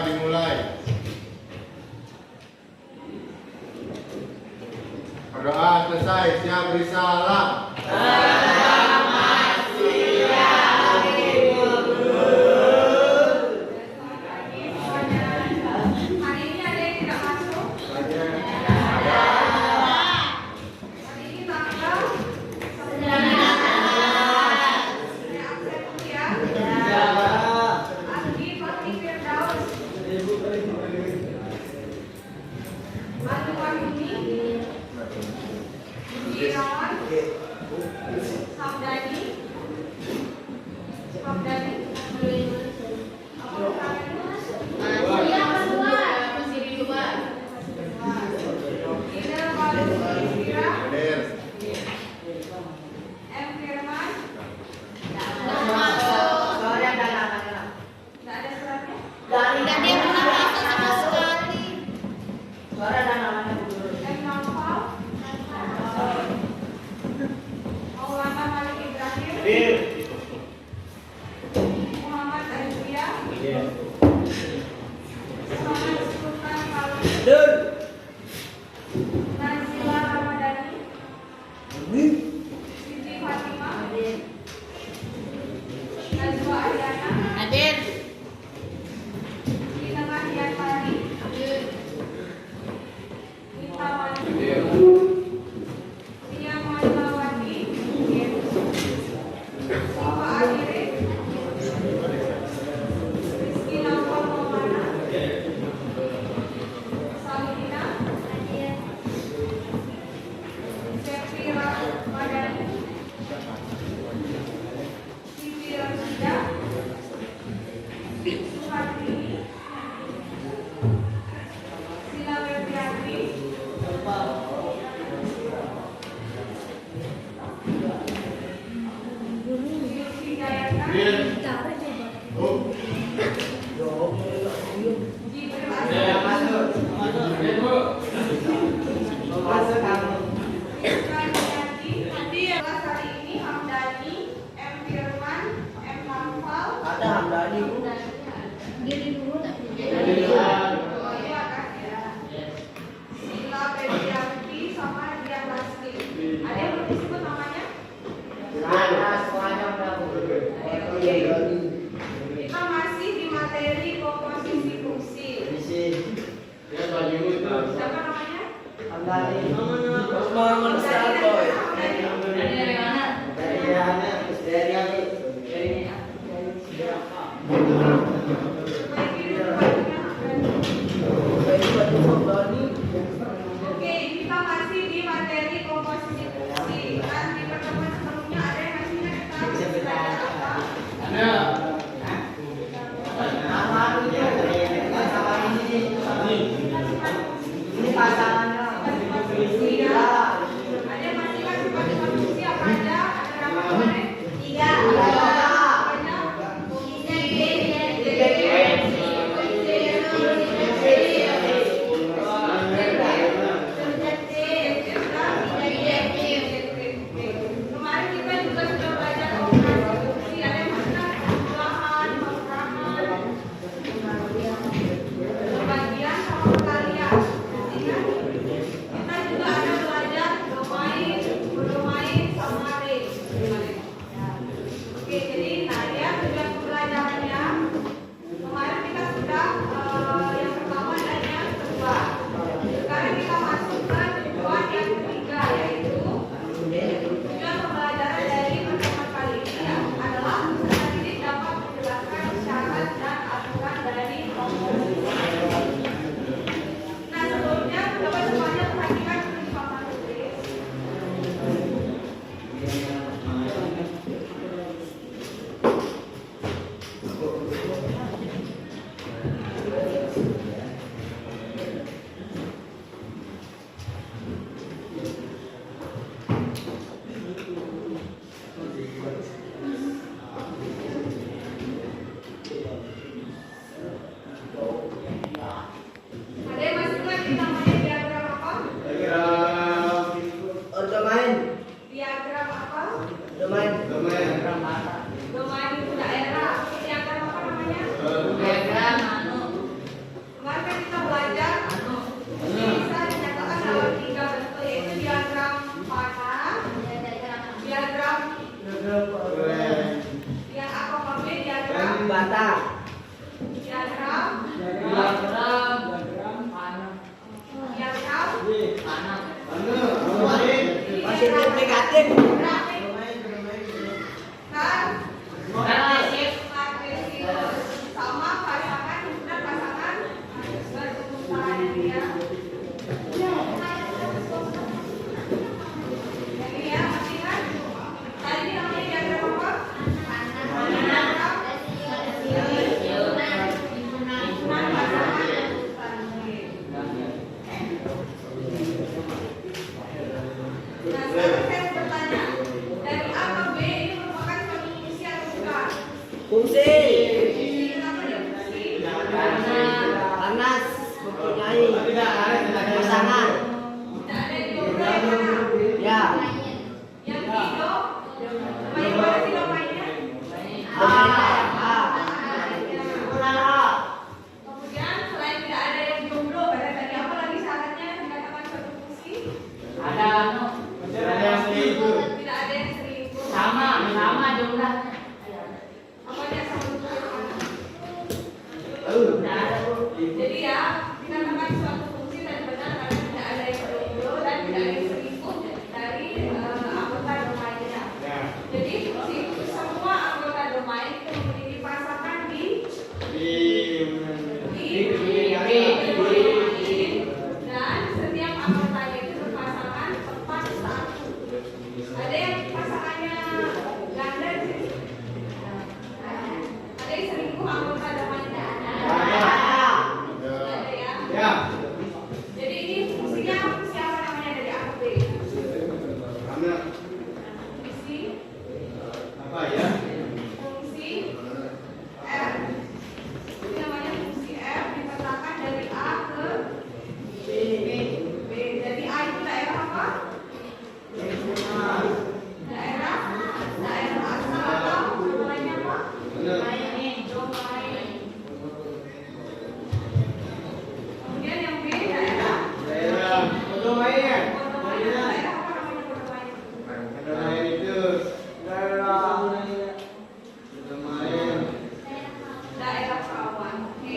dimulai. Berdoa selesai, siap beri salam. Kita masih di materi komposisi fungsi. Siapa namanya? Oke, kita masih di materi komposisi fungsi. Kan di pertemuan sebelumnya ada yang masih ingat kita belajar apa? Ini pasangannya. Iya. Ada yang masih ingat sifat-sifat fungsi apa aja? Ada berapa kemarin? 3. Banyak. Tidak ada pasangan. Tidak ada yang jomblo yang mana? Ya. Yang hidup. Namanya mana sih namanya? Kemudian selain tidak ada yang jomblo, ada tadi apa lagi syaratnya dikatakan suatu fungsi? Ada yang selingkuh. Tidak ada yang selingkuh. sama jumlahnya. Apa dia sama dengan mana? Tidak ada Bu. Jadi ya, dikatakan suatu fungsi dan benar karena tidak ada yang jomblo dan tidak ada yang selingkuh dari anggota domainnya. Ya. Jadi semua anggota domain itu memiliki pasangan di dan setiap anggotanya itu berpasangan tepat satu. Ada yang pasangannya ganda di sini? Ada yang selingkuh anggota domainnya? Ada ya. Ya. Jadi ini fungsinya siapa namanya dari A ke B? Karena Fungsi apa ya? fungsi F. Ini namanya fungsi F dipetakan dari A ke B. Jadi A itu daerah apa? Daerah asal atau namanya apa? Domain. Kemudian yang B daerah Daerah domain. kodomain. Daerah apa namanya kodomain? Domain itu daerah domain. Daerah perawan. Oke.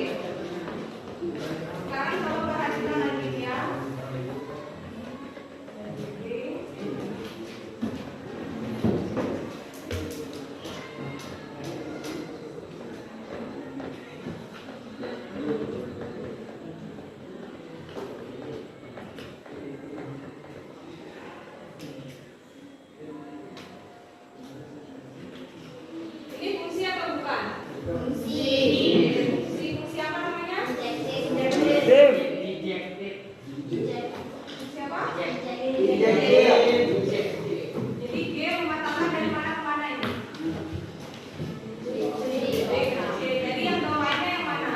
Sekarang kalau perhatikan lagi ya. Oke. Ini fungsi atau bukan? Fungsi apa namanya? Fungsi apa? Jadi G mematakan dari mana ke mana ini? B ke C. Jadi yang domainnya yang mana?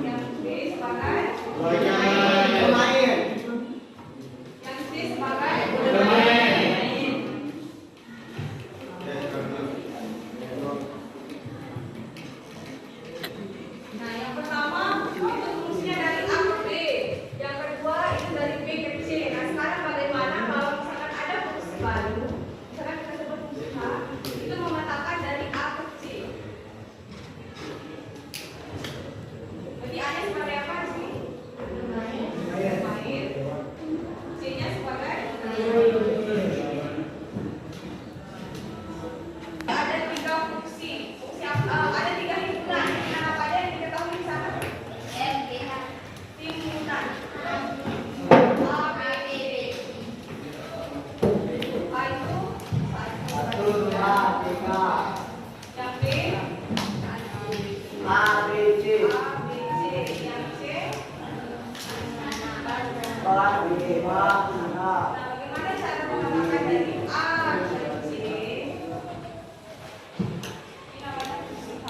Yang B sebagai Domain. yang C sebagai Domain. Nah, yang pertama itu fungsinya dari A ke B. Yang kedua itu dari B ke C. Nah, sekarang bagaimana kalau misalkan ada fungsi baru, misalkan kita sebut fungsi H, itu memetakan dari A ke C. Jadi A-nya sebagai apa di sini? Domain. C-nya sebagai ada tiga fungsi. Ada tiga himpunan. Nah, apa ada yang diketahui di sana? Himpunan. A, B, C. A itu satu. Yang B A, B, C. Yang C Nah, bagaimana cara mengatakan dari A ke C? Ini namanya fungsi H.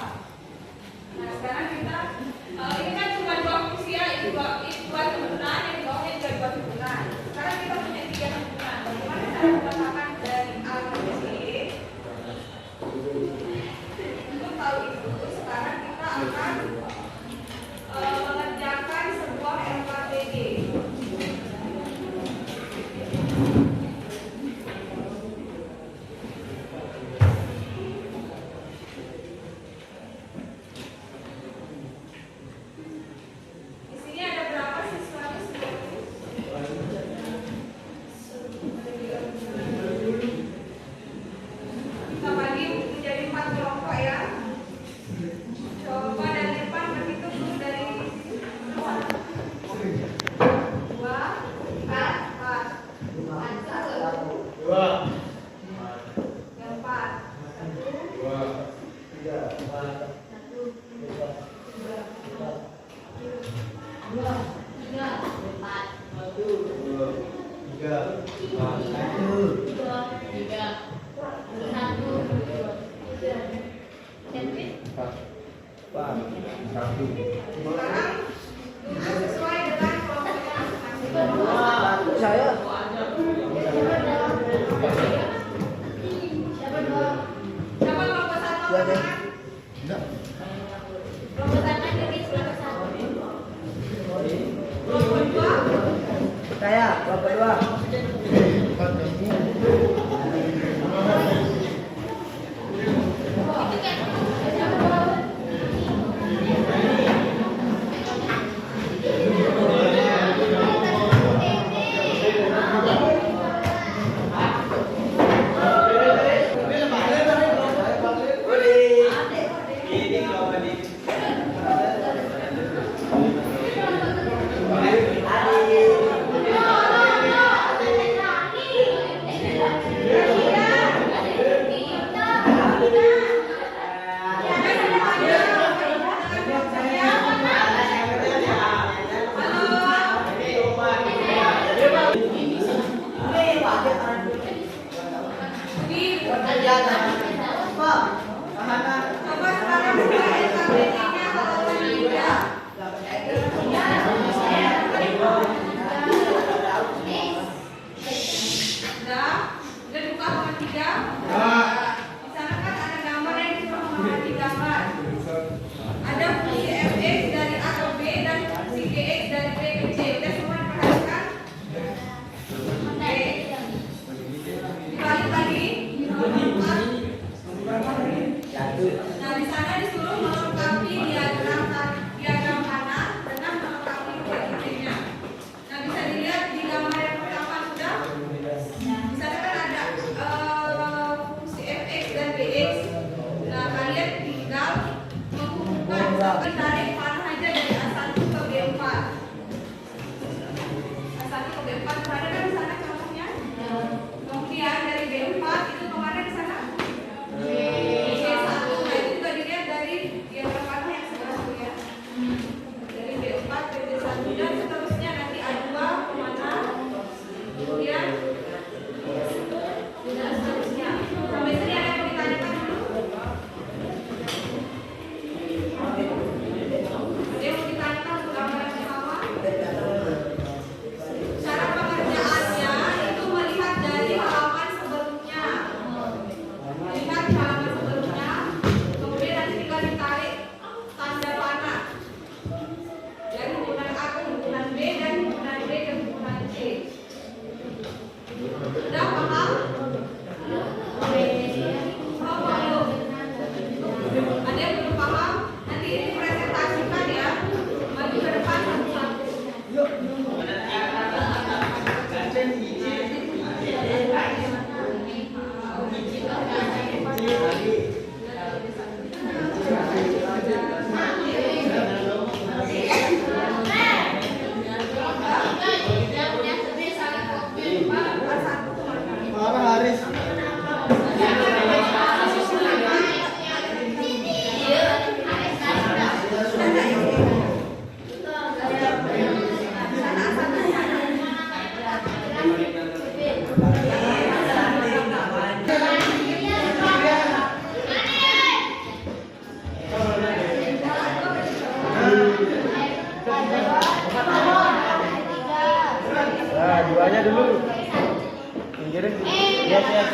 Nah, sekarang kita ini kan cuma dua fungsi ya, ini dua himpunan, yang di bawahnya juga dua himpunan. Sekarang kita punya tiga himpunan. Bagaimana cara mengatakan dari A ke C? Untuk tahu itu, sekarang kita akan mengerjakan sebuah LKPD. Di sini ada berapa siswanya sebenarnya? Kita bagi menjadi 4 kelompok ya. Coba dari depan berhitung dulu dari dua, empat, Dua. yang empat, Dua. sekarang Coba sekarang buka SKBD-nya halaman 3. Udah buka halaman 3. Di sana kan ada gambar yang disuruh mengamati gambar. Ada fungsi fx dari a ke b dan fungsi gx dari b ke c. Udah semua diperhatikan? Oke. Dibalik lagi. Nah, di sana disuruh melengkapi diagram kanan dengan melengkapi kiri-kirinya. Nah, bisa dilihat di gambar yang pertama sudah. Di sana kan ada fungsi fx dan gx. Nah, kalian tinggal menghubungkan tarik mana aja dari A1 ke B4. A1 ke B4 ada kan di sana contohnya. Kemudian dari B4 itu kemana di sana? C1. Nah, itu juga dilihat dari diagram panah yang sebelah ya. Dari B4 ke B1 dan seterusnya nanti A2 kemana? Kemudian dan seterusnya. Sampai sini ada yang mau ditanyakan dulu? Ada yang mau ditanyakan untuk gambar yang pertama? Cara pengerjaannya itu melihat dari halaman sebelumnya. Lihat halaman sebelumnya, kemudian nanti tinggal ditarik tanda panah dari hubungan A ke hubungan B dan hubungan B ke hubungan C. Sudah paham? Oh, belum. Ada yang belum paham? Nanti ini presentasikan ya. Maju ke depan satu-satu. Nah, duanya dulu. Pinggirin. Yes, yes.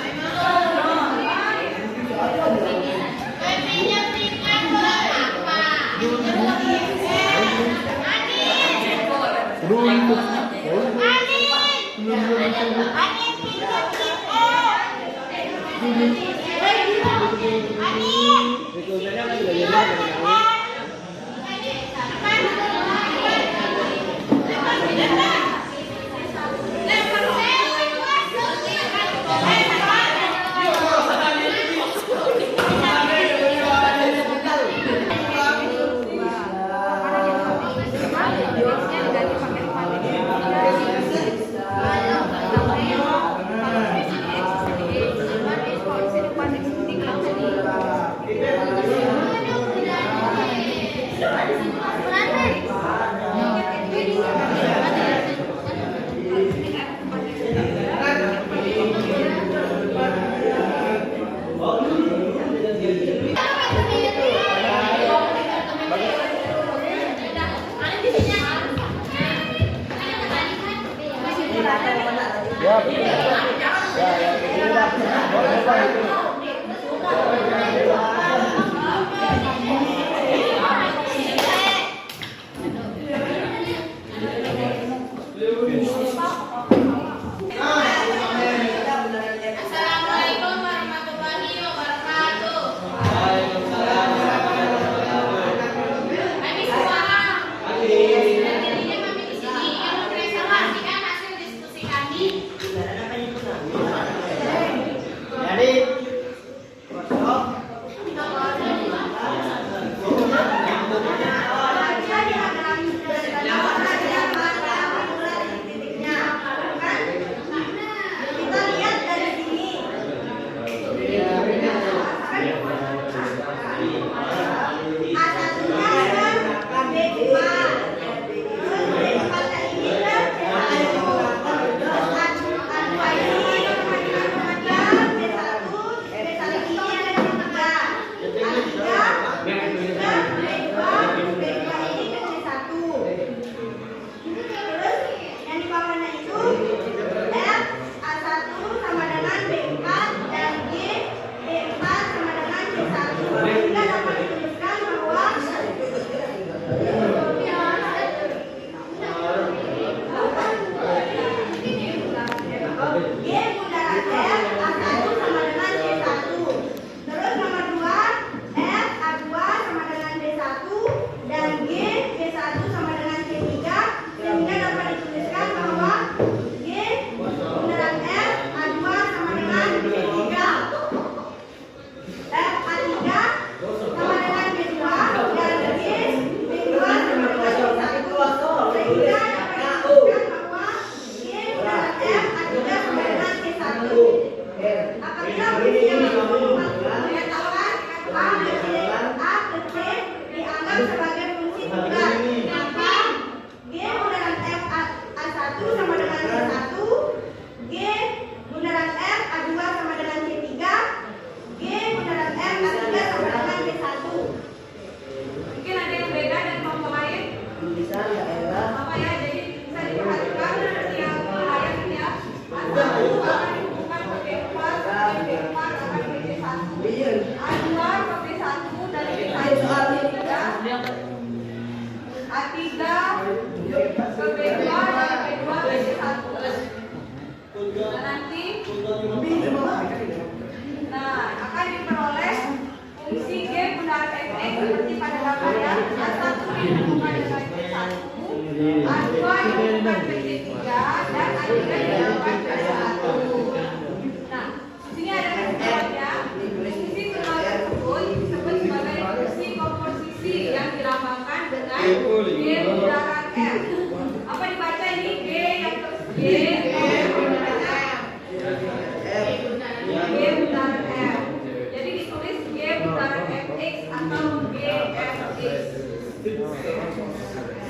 Ya, betul. Ya, Jadinya kami di sini yang mempresentasikan hasil diskusi kami. Jadi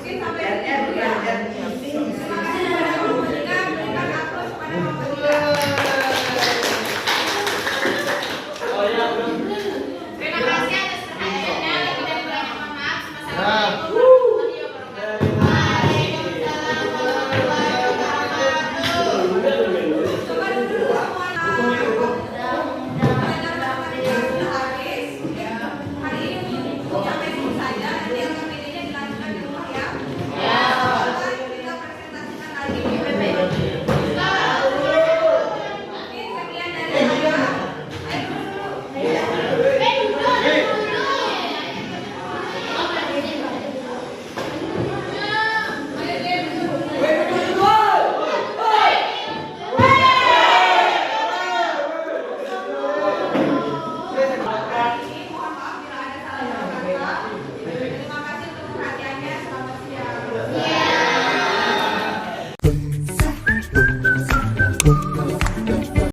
Mungkin sampai